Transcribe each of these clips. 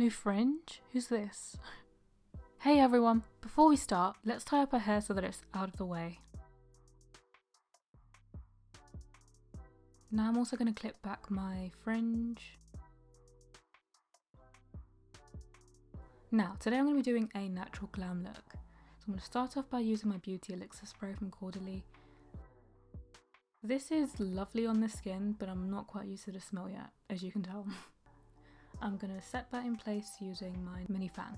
New fringe? Who's this? Hey everyone, before we start, let's tie up our hair so that it's out of the way. Now I'm also going to clip back my fringe. Now, today I'm going to be doing a natural glam look. So I'm going to start off by using my Beauty Elixir spray from Caudalie. This is lovely on the skin, but I'm not quite used to the smell yet, as you can tell. I'm going to set that in place using my mini fan.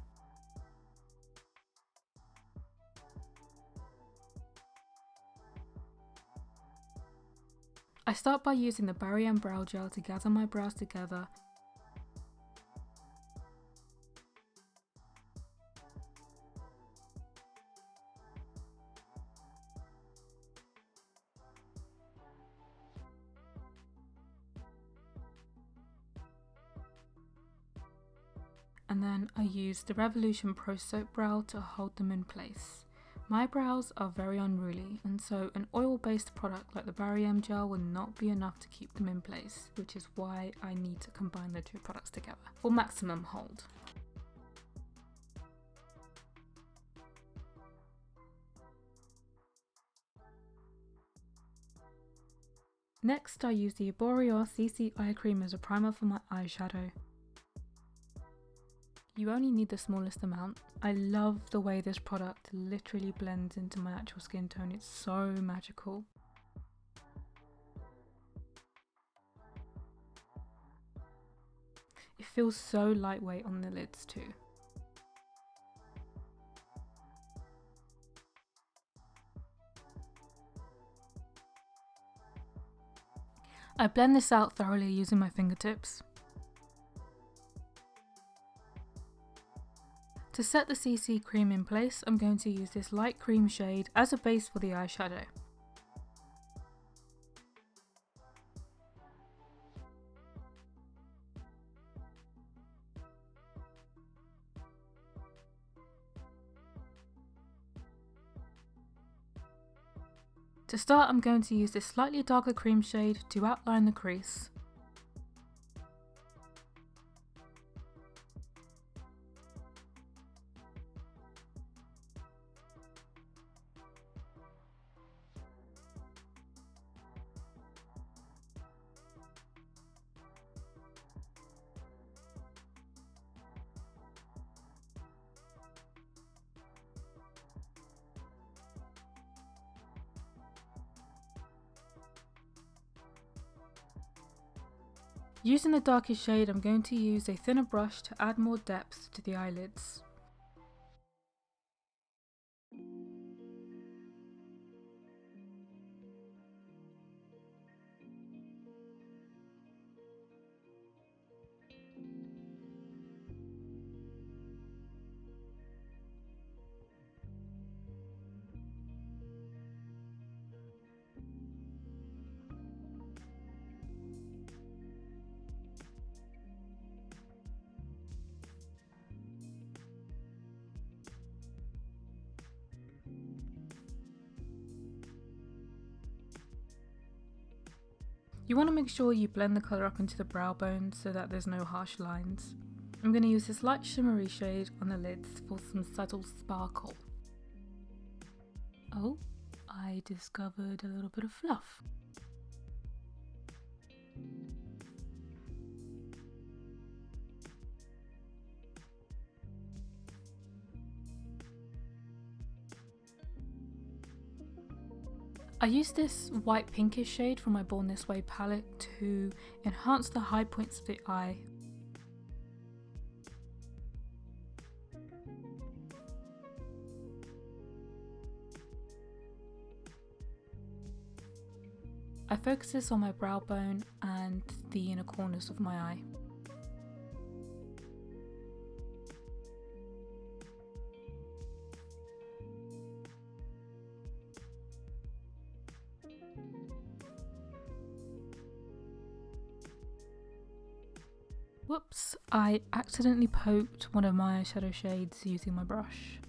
I start by using the Barry brow gel to gather my brows together. And then I use the Revolution Pro Soap Brow to hold them in place. My brows are very unruly, and so an oil-based product like the Barry gel will not be enough to keep them in place, which is why I need to combine the two products together for maximum hold. Next, I use the Boreal CC Eye Cream as a primer for my eyeshadow. You only need the smallest amount. I love the way this product literally blends into my actual skin tone. It's so magical. It feels so lightweight on the lids too. I blend this out thoroughly using my fingertips. To set the CC cream in place, I'm going to use this light cream shade as a base for the eyeshadow. To start, I'm going to use this slightly darker cream shade to outline the crease. Using the darkest shade, I'm going to use a thinner brush to add more depth to the eyelids. You want to make sure you blend the colour up into the brow bone so that there's no harsh lines. I'm going to use this light shimmery shade on the lids for some subtle sparkle. Oh, I discovered a little bit of fluff. I used this white pinkish shade from my Born This Way palette to enhance the high points of the eye. I focus this on my brow bone and the inner corners of my eye. Whoops, I accidentally poked one of my eyeshadow shades using my brush.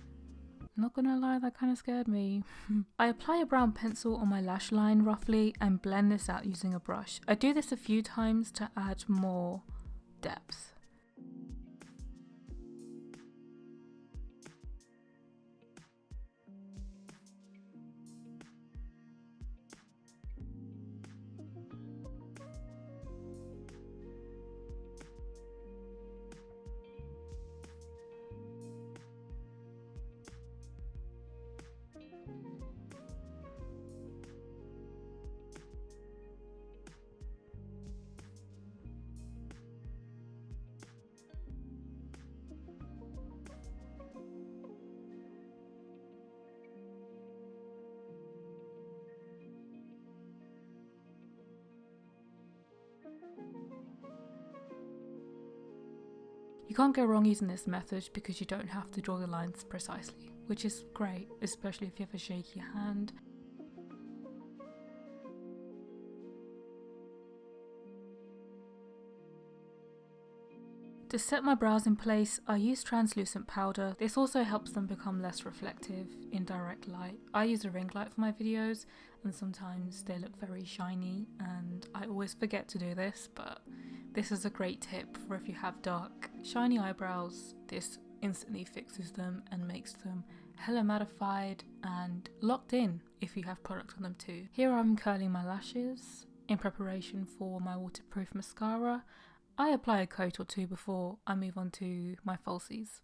Not gonna lie, that kind of scared me. I apply a brown pencil on my lash line roughly and blend this out using a brush. I do this a few times to add more depth. You can't go wrong using this method because you don't have to draw the lines precisely, which is great, especially if you have a shaky hand. To set my brows in place, I use translucent powder. This also helps them become less reflective in direct light. I use a ring light for my videos and sometimes they look very shiny and I always forget to do this, but this is a great tip for if you have dark, shiny eyebrows. This instantly fixes them and makes them hella mattified and locked in if you have product on them too. Here I'm curling my lashes in preparation for my waterproof mascara. I apply a coat or two before I move on to my falsies.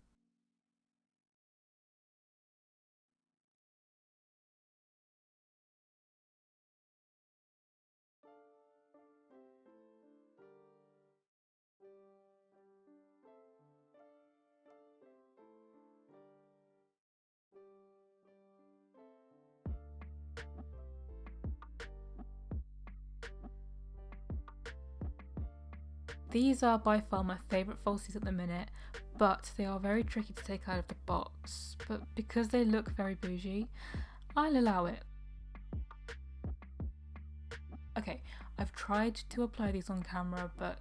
These are by far my favourite falsies at the minute, but they are very tricky to take out of the box. But because they look very bougie, I'll allow it. Okay, I've tried to apply these on camera, but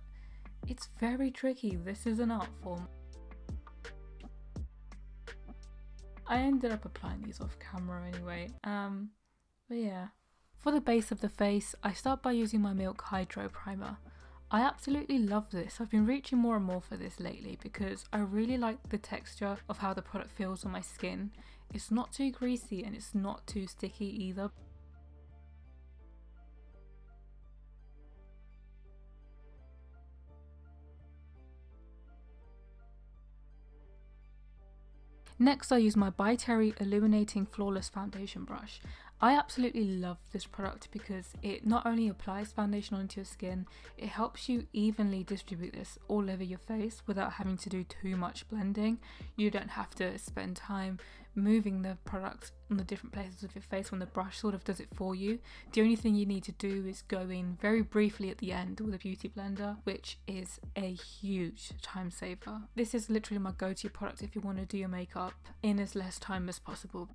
it's very tricky. This is an art form. I ended up applying these off camera anyway. But yeah. For the base of the face, I start by using my Milk Hydro Primer. I absolutely love this. I've been reaching more and more for this lately because I really like the texture of how the product feels on my skin. It's not too greasy and it's not too sticky either. Next I use my By Terry Illuminating Flawless Foundation Brush. I absolutely love this product because it not only applies foundation onto your skin, it helps you evenly distribute this all over your face without having to do too much blending. You don't have to spend time moving the product on the different places of your face when the brush sort of does it for you. The only thing you need to do is go in very briefly at the end with a beauty blender, which is a huge time saver. This is literally my go-to product if you want to do your makeup in as less time as possible.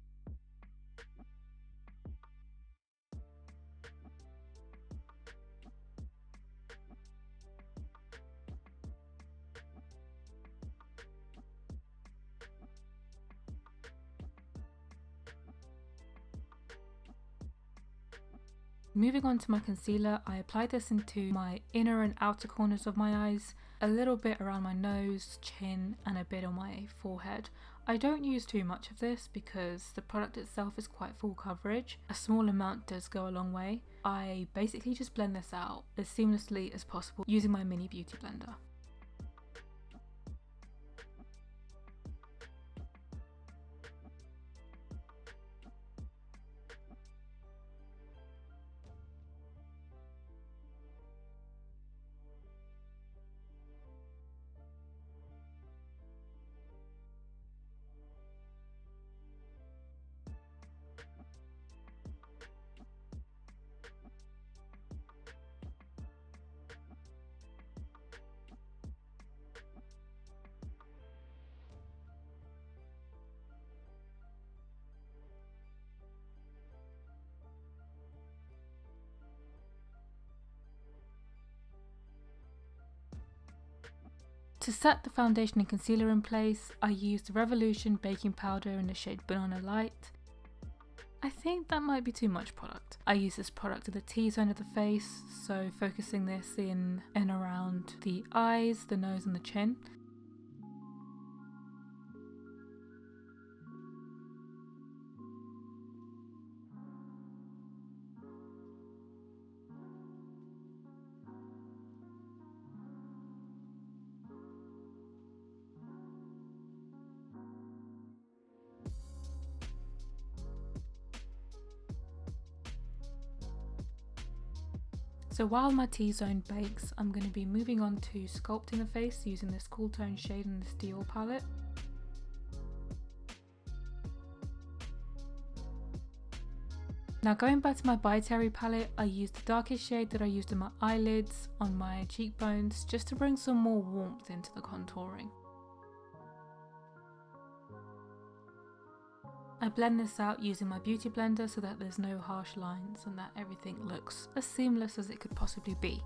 Moving on to my concealer, I applied this into my inner and outer corners of my eyes, a little bit around my nose, chin, and a bit on my forehead. I don't use too much of this because the product itself is quite full coverage. A small amount does go a long way. I basically just blend this out as seamlessly as possible using my mini beauty blender. To set the foundation and concealer in place, I used Revolution baking powder in the shade Banana Light. I think that might be too much product. I use this product at the T-zone of the face, so focusing this in and around the eyes, the nose and the chin. So while my T-zone bakes, I'm going to be moving on to sculpting the face using this cool tone shade in this Dior palette. Now going back to my By Terry palette, I used the darkest shade that I used in my eyelids, on my cheekbones, just to bring some more warmth into the contouring. I blend this out using my beauty blender so that there's no harsh lines and that everything looks as seamless as it could possibly be.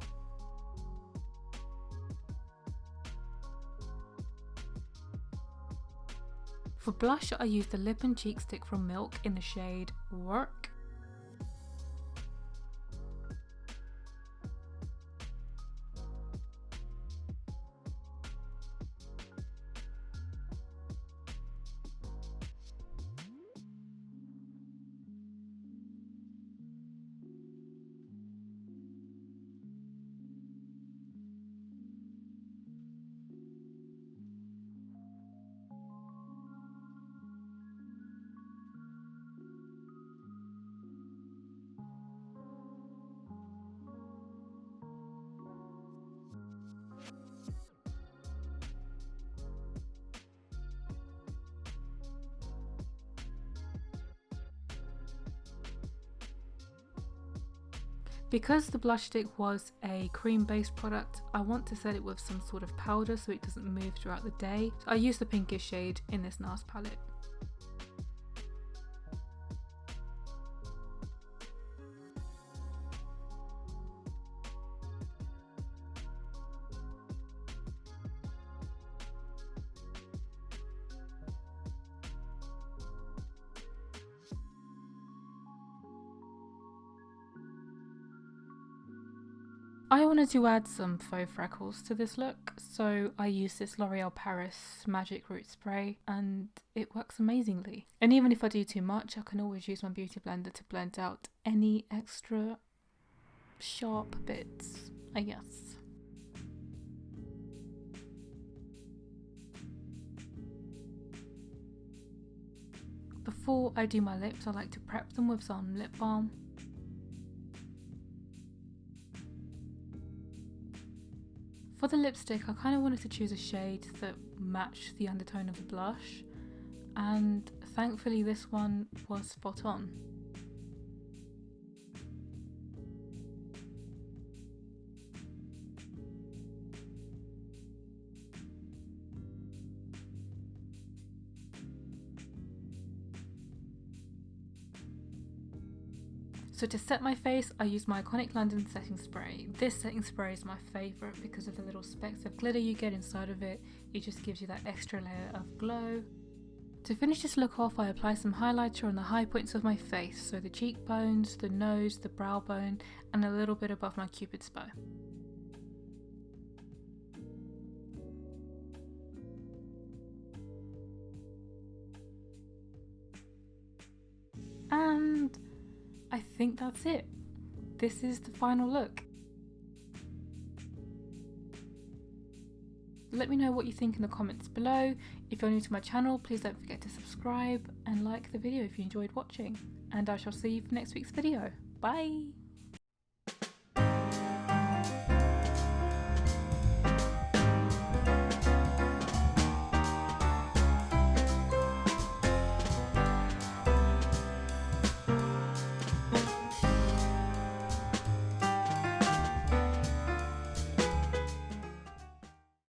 For blush, I used the lip and cheek stick from Milk in the shade Work. Because the blush stick was a cream based product, I want to set it with some sort of powder so it doesn't move throughout the day. So I used the pinkish shade in this NARS palette. I wanted to add some faux freckles to this look, so I used this L'Oreal Paris Magic Root Spray and it works amazingly. And even if I do too much, I can always use my beauty blender to blend out any extra sharp bits, I guess. Before I do my lips, I like to prep them with some lip balm. For the lipstick, I kind of wanted to choose a shade that matched the undertone of the blush, and thankfully this one was spot on. So to set my face, I use my iconic London setting spray. This setting spray is my favourite because of the little specks of glitter you get inside of it. It just gives you that extra layer of glow. To finish this look off, I apply some highlighter on the high points of my face, so the cheekbones, the nose, the brow bone, and a little bit above my cupid's bow. And I think that's it. This is the final look. Let me know what you think in the comments below. If you're new to my channel, please don't forget to subscribe and like the video if you enjoyed watching. And I shall see you for next week's video. Bye!